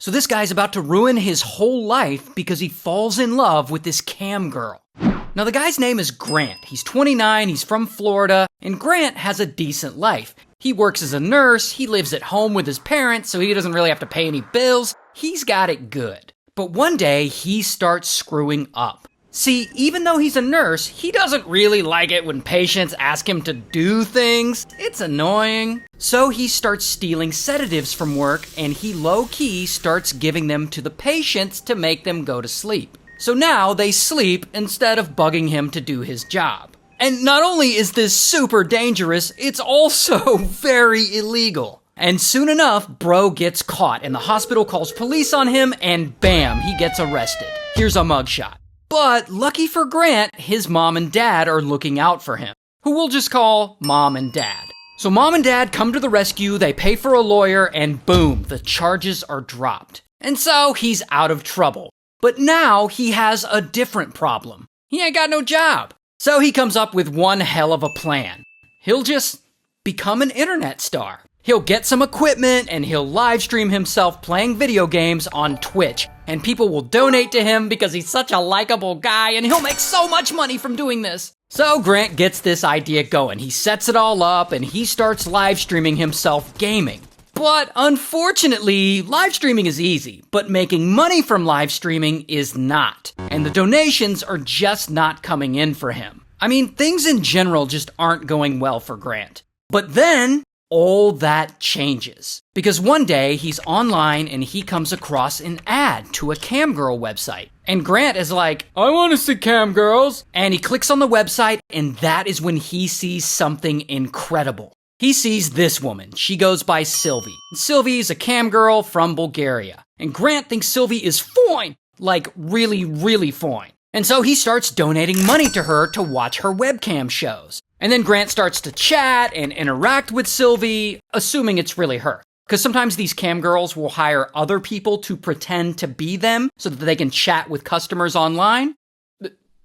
So this guy's about to ruin his whole life because he falls in love with this camgirl. Now the guy's name is Grant. He's 29, he's from Florida, and Grant has a decent life. He works as a nurse, he lives at home with his parents, so he doesn't really have to pay any bills. He's got it good. But one day, he starts screwing up. See, even though he's a nurse, he doesn't really like it when patients ask him to do things. It's annoying. So he starts stealing sedatives from work, and he low-key starts giving them to the patients to make them go to sleep. So now they sleep instead of bugging him to do his job. And not only is this super dangerous, it's also very illegal. And soon enough, bro gets caught, and the hospital calls police on him, and bam, he gets arrested. Here's a mugshot. But lucky for Grant, his mom and dad are looking out for him, who we'll just call Mom and Dad. So Mom and Dad come to the rescue, they pay for a lawyer, and boom, the charges are dropped. And so he's out of trouble. But now he has a different problem. He ain't got no job. So he comes up with one hell of a plan. He'll just become an internet star. He'll get some equipment and he'll live stream himself playing video games on Twitch. And people will donate to him because he's such a likable guy and he'll make so much money from doing this. So Grant gets this idea going. He sets it all up and he starts live streaming himself gaming. But unfortunately, live streaming is easy, but making money from live streaming is not. And the donations are just not coming in for him. I mean, things in general just aren't going well for Grant. But then, all that changes. Because one day, he's online and he comes across an ad to a camgirl website. And Grant is like, I want to see camgirls. And he clicks on the website, and that is when he sees something incredible. He sees this woman. She goes by Sylvie. Sylvie's a camgirl from Bulgaria. And Grant thinks Sylvie is fine. Like, really, really fine. And so he starts donating money to her to watch her webcam shows. And then Grant starts to chat and interact with Sylvie, assuming it's really her. Because sometimes these camgirls will hire other people to pretend to be them so that they can chat with customers online.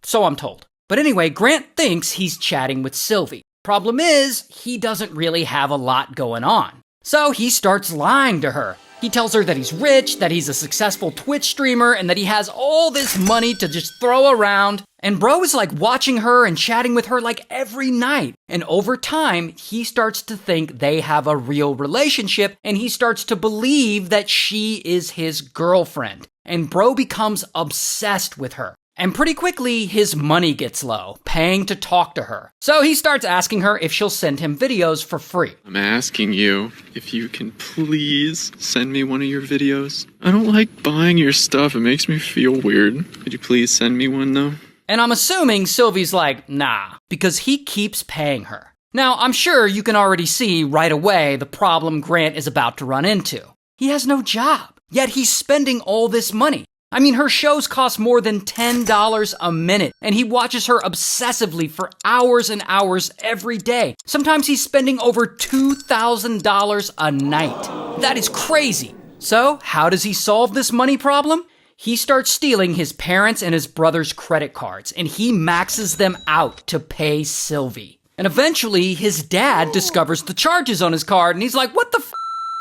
So I'm told. But anyway, Grant thinks he's chatting with Sylvie. Problem is, he doesn't really have a lot going on. So he starts lying to her. He tells her that he's rich, that he's a successful Twitch streamer, and that he has all this money to just throw around. And bro is like watching her and chatting with her like every night. And over time, he starts to think they have a real relationship, and he starts to believe that she is his girlfriend. And bro becomes obsessed with her. And pretty quickly, his money gets low, paying to talk to her. So he starts asking her if she'll send him videos for free. I'm asking you if you can please send me one of your videos. I don't like buying your stuff. It makes me feel weird. Could you please send me one though? And I'm assuming Sylvie's like, nah, because he keeps paying her. Now, I'm sure you can already see right away the problem Grant is about to run into. He has no job, yet he's spending all this money. I mean, her shows cost more than $10 a minute, and he watches her obsessively for hours and hours every day. Sometimes he's spending over $2,000 a night. That is crazy. So, how does he solve this money problem? He starts stealing his parents' and his brother's credit cards, and he maxes them out to pay Sylvie. And eventually, his dad discovers the charges on his card, and he's like, what the f***?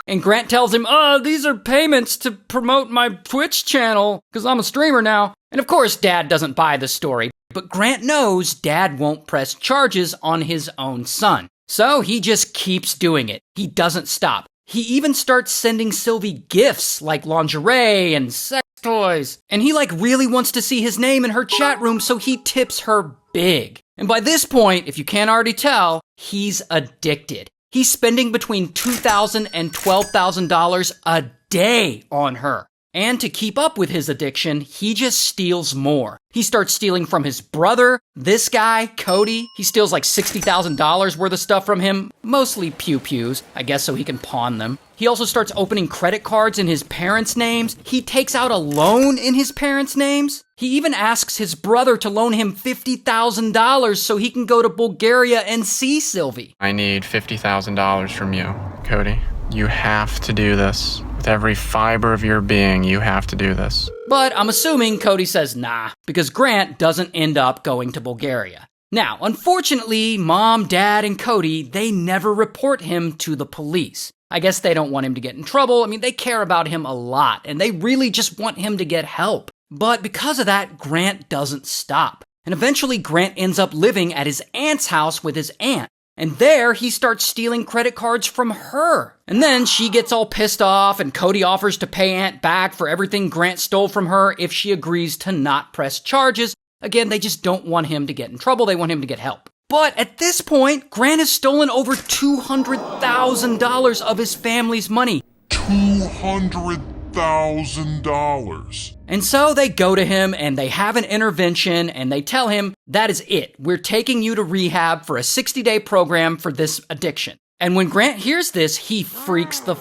And Grant tells him, these are payments to promote my Twitch channel, because I'm a streamer now. And of course, Dad doesn't buy the story, but Grant knows Dad won't press charges on his own son. So he just keeps doing it. He doesn't stop. He even starts sending Sylvie gifts like lingerie and sex toys. And he really wants to see his name in her chat room, so he tips her big. And by this point, if you can't already tell, he's addicted. He's spending between $2,000 and $12,000 a day on her. And to keep up with his addiction, he just steals more. He starts stealing from his brother, this guy, Cody. He steals like $60,000 worth of stuff from him, mostly pew-pews, I guess so he can pawn them. He also starts opening credit cards in his parents' names. He takes out a loan in his parents' names. He even asks his brother to loan him $50,000 so he can go to Bulgaria and see Sylvie. I need $50,000 from you, Cody. You have to do this. With every fiber of your being, you have to do this. But I'm assuming Cody says nah, because Grant doesn't end up going to Bulgaria. Now, unfortunately, Mom, Dad, and Cody, they never report him to the police. I guess they don't want him to get in trouble. I mean, they care about him a lot, and they really just want him to get help. But because of that, Grant doesn't stop. And eventually, Grant ends up living at his aunt's house with his aunt. And there, he starts stealing credit cards from her. And then she gets all pissed off, and Cody offers to pay Aunt back for everything Grant stole from her if she agrees to not press charges. Again, they just don't want him to get in trouble. They want him to get help. But at this point, Grant has stolen over $200,000 of his family's money. $200,000. And so they go to him and they have an intervention and they tell him, that is it. We're taking you to rehab for a 60-day program for this addiction. And when Grant hears this, he freaks the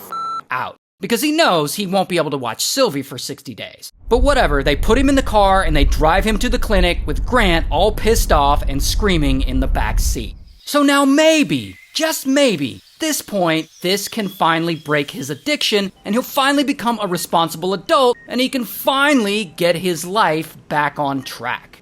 out because he knows he won't be able to watch Sylvie for 60 days. But whatever, they put him in the car and they drive him to the clinic with Grant all pissed off and screaming in the back seat. So now maybe, just maybe, this point, this can finally break his addiction and he'll finally become a responsible adult and he can finally get his life back on track.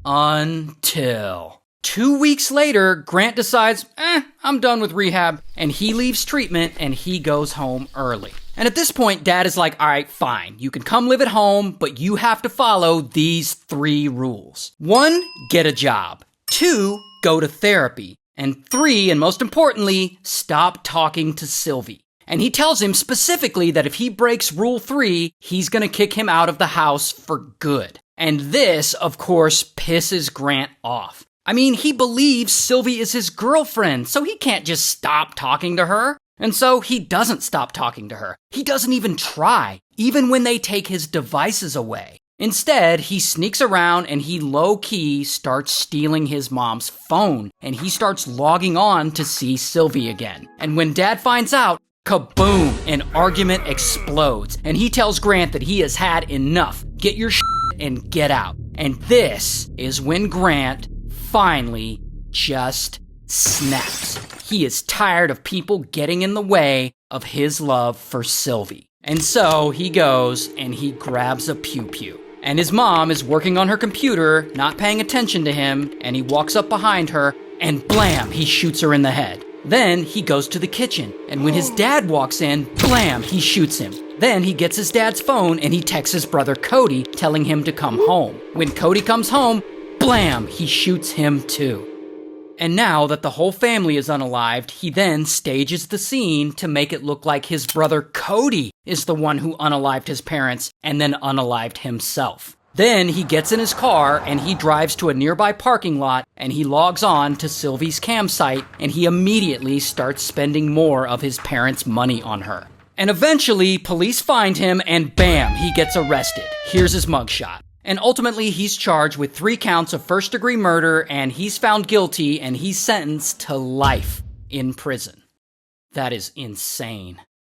Until 2 weeks later, Grant decides, I'm done with rehab, and he leaves treatment and he goes home early. And at this point, Dad is like, all right, fine, you can come live at home, but you have to follow these 3 rules. 1, get a job. 2, go to therapy. And 3, and most importantly, stop talking to Sylvie. And he tells him specifically that if he breaks rule 3, he's gonna kick him out of the house for good. And this, of course, pisses Grant off. I mean, he believes Sylvie is his girlfriend, so he can't just stop talking to her. And so he doesn't stop talking to her. He doesn't even try, even when they take his devices away. Instead, he sneaks around and he low-key starts stealing his mom's phone, and he starts logging on to see Sylvie again. And when Dad finds out, kaboom, an argument explodes, and he tells Grant that he has had enough. Get your shit and get out. And this is when Grant finally just snaps. He is tired of people getting in the way of his love for Sylvie. And so he goes and he grabs a pew-pew. And his mom is working on her computer, not paying attention to him, and he walks up behind her, and blam, he shoots her in the head. Then he goes to the kitchen, and when his dad walks in, blam, he shoots him. Then he gets his dad's phone and he texts his brother Cody, telling him to come home. When Cody comes home, blam, he shoots him too. And now that the whole family is unalived, he then stages the scene to make it look like his brother Cody is the one who unalived his parents and then unalived himself. Then he gets in his car and he drives to a nearby parking lot and he logs on to Sylvie's campsite and he immediately starts spending more of his parents' money on her. And eventually, police find him and bam, he gets arrested. Here's his mugshot. And ultimately, he's charged with 3 counts of first-degree murder, and he's found guilty, and he's sentenced to life in prison. That is insane.